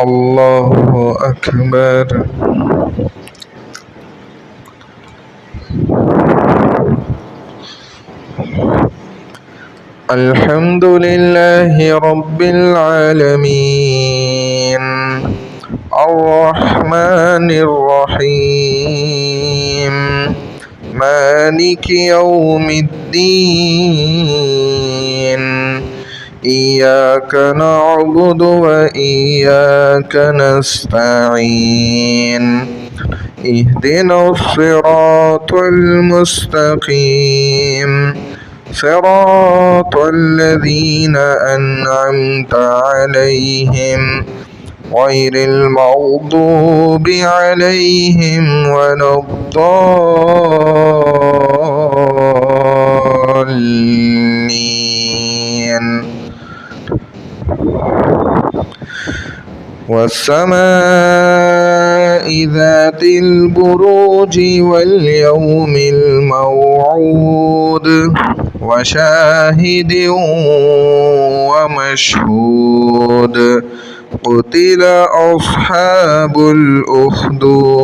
الله أكبر. الحمد لله رب العالمين الرحمن الرحيم مالك يوم الدين إياك نعبد وإياك نستعين اهدنا الصراط المستقيم صراط الذين أنعمت عليهم غير المغضوب عليهم ولا الضالين. والسماء ذات البروج واليوم الموعود وشاهد ومشهود قتل أصحاب الأخدود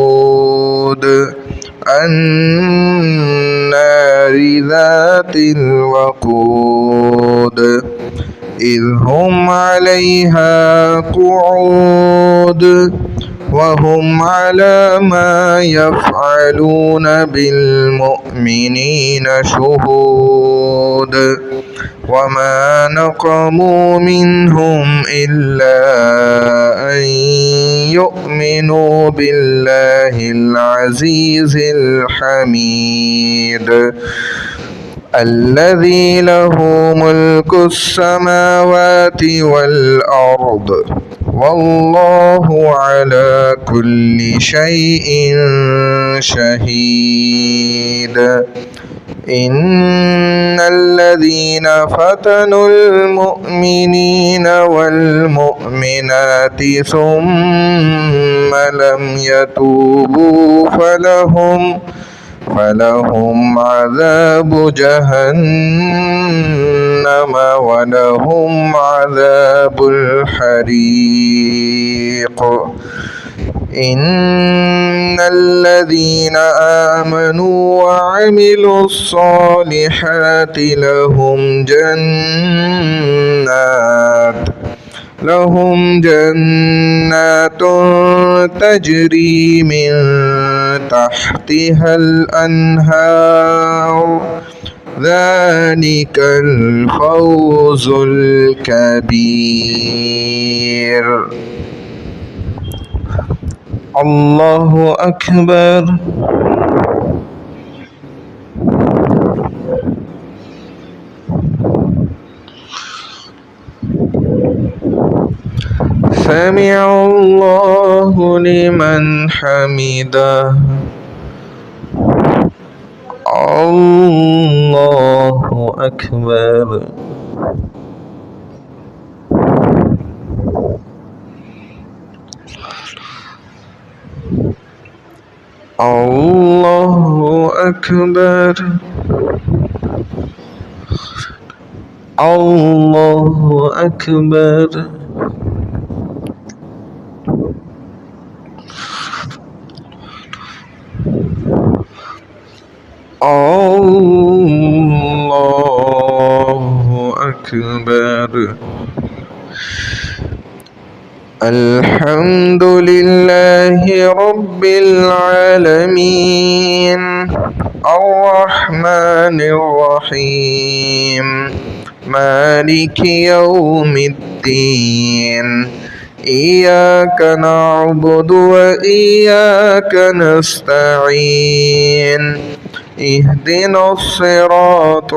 النار ذات الوقود إذ هم عليها قعود وهم على ما يفعلون بالمؤمنين شهود وما نقموا منهم إلا أن يؤمنوا بالله العزيز الحميد الذي له ملك السماوات والأرض والله على كل شيء شهيد. إن الذين فتنوا المؤمنين والمؤمنات ثم لم يتوبوا فلهم عذاب جهنم ولهم عذاب الحريق. إن الذين آمنوا وعملوا الصالحات لهم جنات تجري من تحتها الأنهار ذلك الفوز الكبير. الله أكبر. سمع الله لمن حمده. الله أكبر. الله أكبر. الله أكبر. الله أكبر. الحمد لله رب العالمين الرحمن الرحيم مالك يوم الدين إياك نعبد وإياك نستعين اهدنا الصراط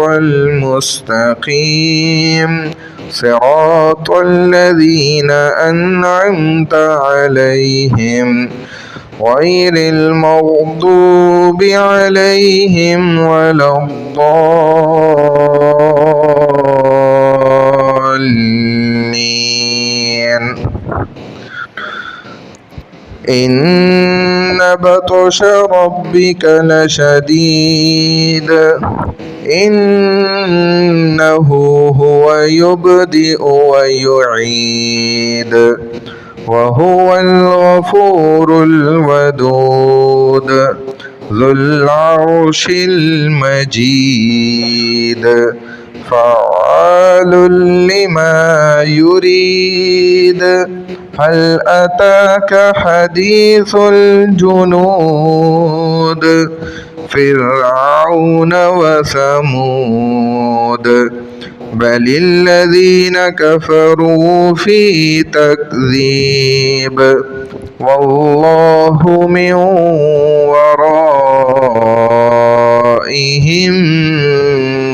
المستقيم صراط الذين أنعمت عليهم غير المغضوب عليهم ولا الضالين. إن بطش ربك لشديد إنه هو يبدئ ويعيد وهو الغفور الودود ذو العرش المجيد فعال لما يريد هل أتاك حديث الجنود فرعون وثمود بل الذين كفروا في تكذيب والله من ورائهم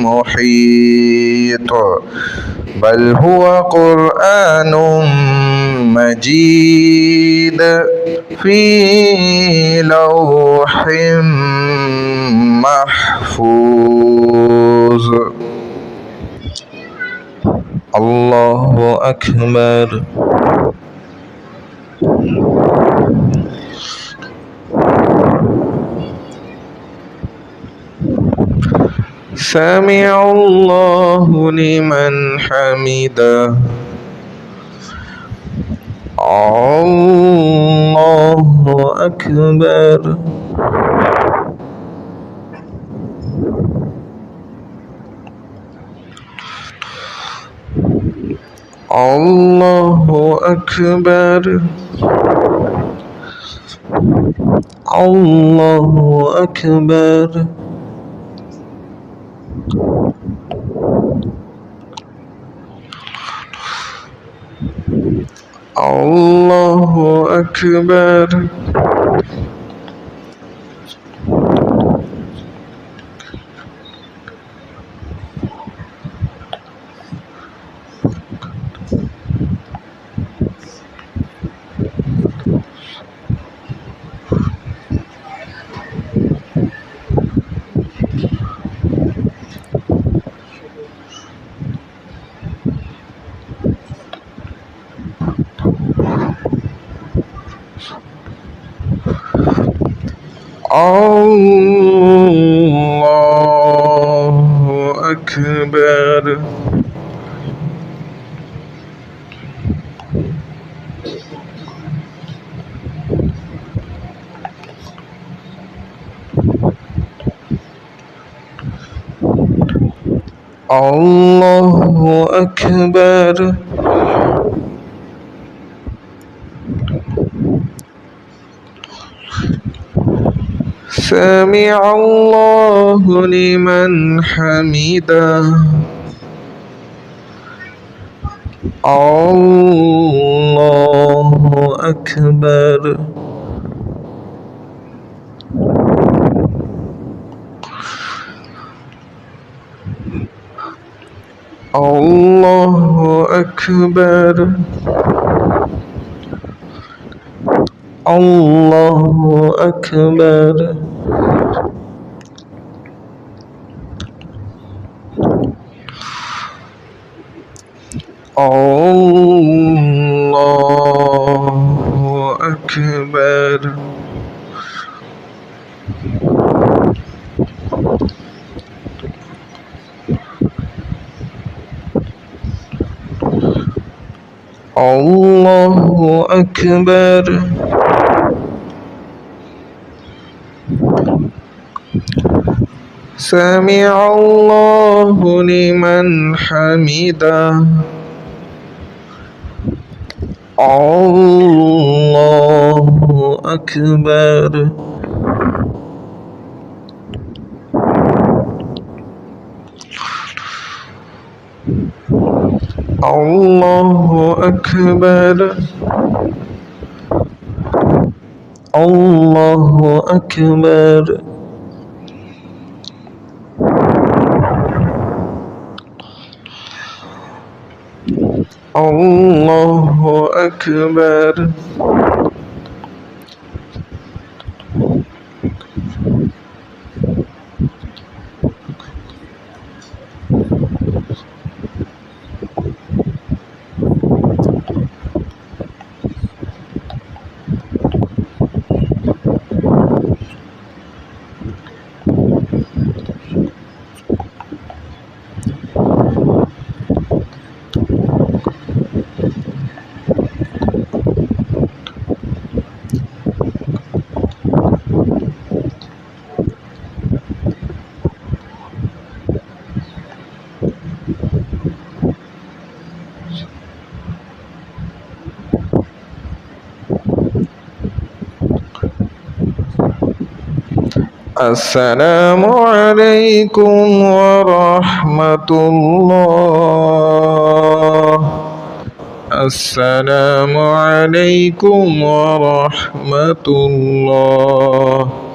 محيط بل هو قرآن مجيد في لوح محفوظ. الله أكبر. سمع الله لمن حمده. الله أكبر. الله أكبر. الله أكبر. الله أكبر. الله أكبر. الله أكبر. سمع الله لمن حمده. الله أكبر. الله أكبر. الله أكبر. الله أكبر. الله أكبر. سمع الله لمن حمده. الله أكبر. الله أكبر. الله أكبر. الله أكبر. السلام عليكم ورحمة الله. السلام عليكم ورحمة الله.